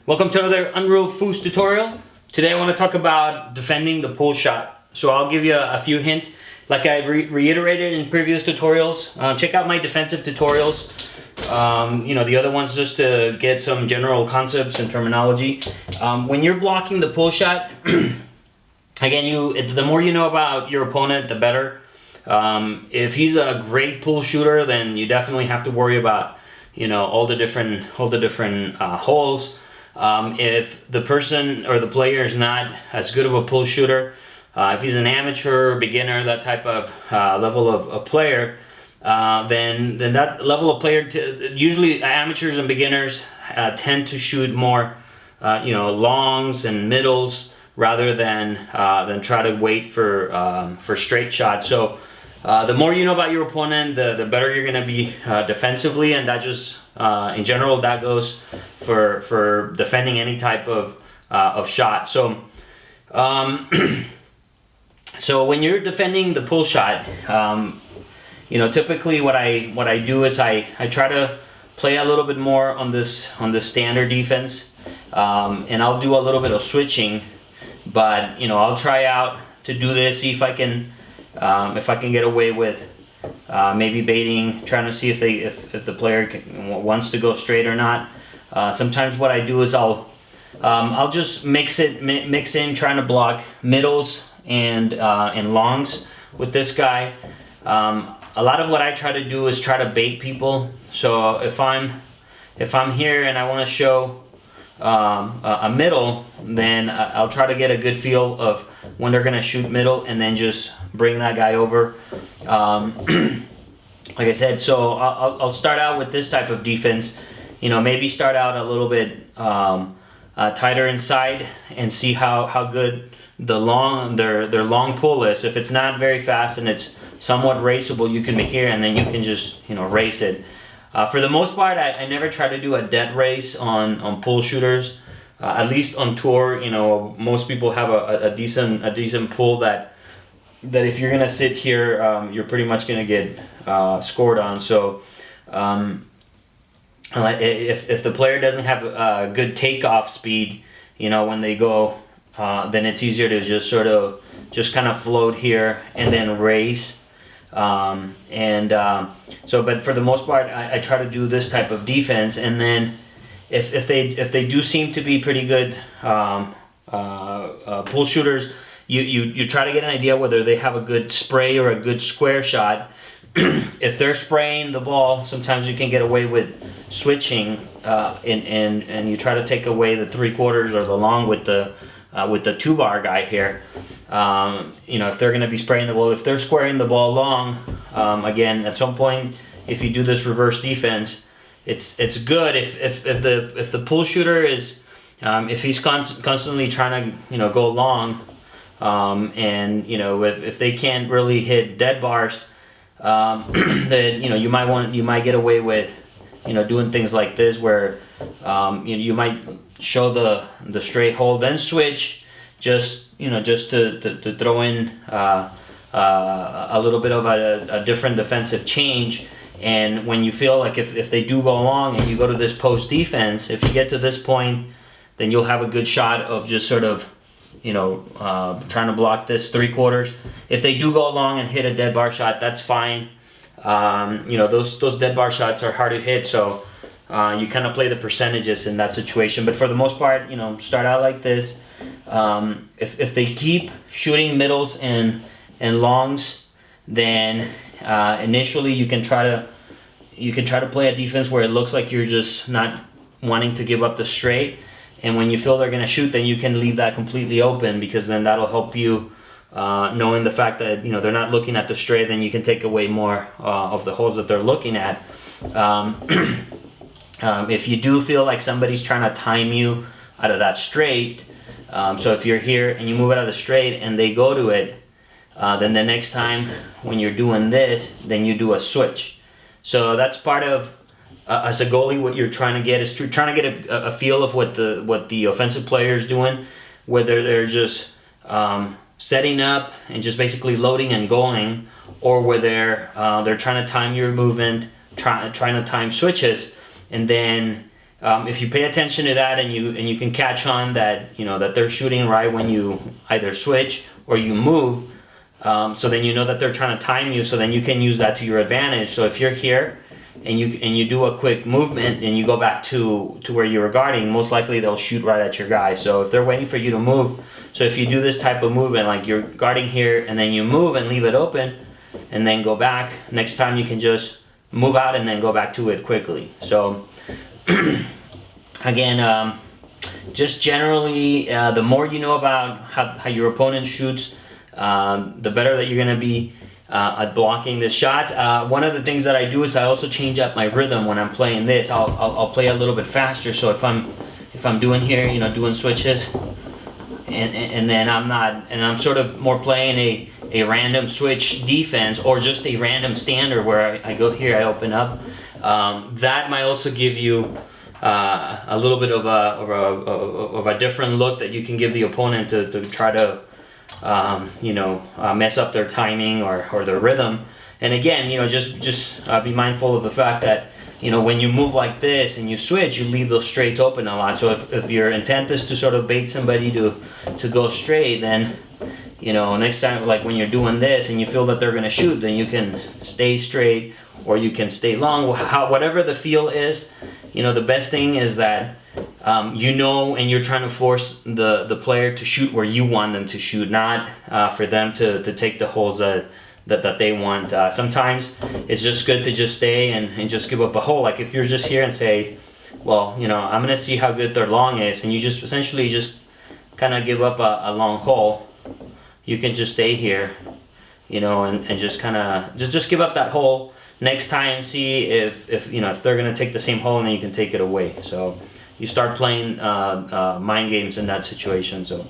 Welcome to another Unreal Foos tutorial. Today I want to talk about defending the pull shot. So I'll give you a few hints. Like I reiterated in previous tutorials, check out my defensive tutorials. The other ones just to get some general concepts and terminology. When you're blocking the pull shot, again, the more you know about your opponent, the better. If he's a great pull shooter, then you definitely have to worry about all the different holes. If the person or the player is not as good of a pull shooter, if he's an amateur, beginner, that type of level of player, then that level of player, usually amateurs and beginners tend to shoot more longs and middles rather than try to wait for straight shots. So the more you know about your opponent, the better you're going to be defensively, and that just in general that goes for defending any type of shot. So so when you're defending the pull shot, typically what I do is I try to play a little bit more on this standard defense, and I'll do a little bit of switching, but I'll try out to do this, see if I can get away with maybe baiting, trying to see if the player wants to go straight or not. Sometimes what I do is I'll just mix in trying to block middles and longs with this guy. A lot of what I try to do is try to bait people. So if I'm here and I want to show a middle, then I'll try to get a good feel of when they're gonna shoot middle, and then just bring that guy over. Like I said, so I'll start out with this type of defense. Maybe start out a little bit tighter inside and see how good their long pull is. If it's not very fast and it's somewhat raceable, you can be here and then you can just race it. For the most part, I never try to do a dead race on pull shooters. At least on tour, most people have a decent pull that if you're gonna sit here, you're pretty much gonna get scored on. So if the player doesn't have a good takeoff speed, when they go, then it's easier to just kind of float here and then race. But for the most part, I try to do this type of defense, and then if they do seem to be pretty good pull shooters, you try to get an idea whether they have a good spray or a good square shot. If they're spraying the ball, sometimes you can get away with switching, and you try to take away the 3/4 or the long with the 2-bar guy here. If they're going to be spraying the ball, if they're squaring the ball long, again, at some point, if you do this reverse defense, it's good if the pull shooter is if he's constantly trying to go long, and if they can't really hit dead bars, then you might get away with doing things like this where you might show the straight hole, then switch, just to throw in a little bit of a different defensive change. And when you feel like if they do go long and you go to this post defense, if you get to this point, then you'll have a good shot of just sort of trying to block this 3/4. If they do go long and hit a dead bar shot, that's fine. Those dead bar shots are hard to hit, so you kind of play the percentages in that situation. But for the most part, start out like this. If they keep shooting middles and longs, then initially you can try to play a defense where it looks like you're just not wanting to give up the straight. And when you feel they're going to shoot, then you can leave that completely open, because then that'll help you, knowing the fact that they're not looking at the straight. Then you can take away more of the holes that they're looking at. If you do feel like somebody's trying to time you out of that straight, so if you're here and you move out of the straight and they go to it, then the next time when you're doing this, then you do a switch. So that's part of, as a goalie, what you're trying to get is trying to get a feel of what the offensive player is doing, whether they're just setting up and just basically loading and going, or whether they're trying to time your movement, trying to time switches, and then if you pay attention to that and you can catch on that, that they're shooting right when you either switch or you move, so then you know that they're trying to time you, so then you can use that to your advantage. So if you're here and you do a quick movement and you go back to where you were guarding, most likely they'll shoot right at your guy. So if they're waiting for you to move, so if you do this type of movement, like you're guarding here and then you move and leave it open and then go back, next time you can just move out and then go back to it quickly. So again, just generally, the more you know about how your opponent shoots, the better that you're going to be at blocking this shot. One of the things that I do is I also change up my rhythm when I'm playing this. I'll play a little bit faster. So if I'm doing here, doing switches, and then I'm sort of more playing a random switch defense or just a random standard where I go here, I open up. That might also give you a little bit of a different look that you can give the opponent to try to mess up their timing or their rhythm. And again, just be mindful of the fact that when you move like this and you switch, you leave those straights open a lot. So if your intent is to sort of bait somebody to go straight, then next time, like when you're doing this and you feel that they're going to shoot, then you can stay straight or you can stay long. Whatever the feel is, the best thing is that and you're trying to force the player to shoot where you want them to shoot, not for them to take the holes that they want. Sometimes it's just good to just stay and just give up a hole. Like if you're just here and say, well, I'm gonna see how good their long is, and you just essentially just kind of give up a long hole, you can just stay here, and just kind of just give up that hole. Next time, see if they're gonna take the same hole, and then you can take it away. So you start playing mind games in that situation. So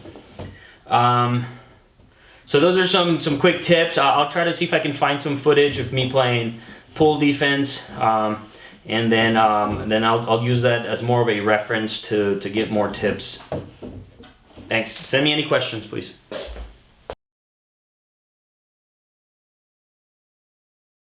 those are some quick tips. I'll try to see if I can find some footage of me playing pull defense, and then I'll use that as more of a reference to get more tips. Thanks. Send me any questions, please.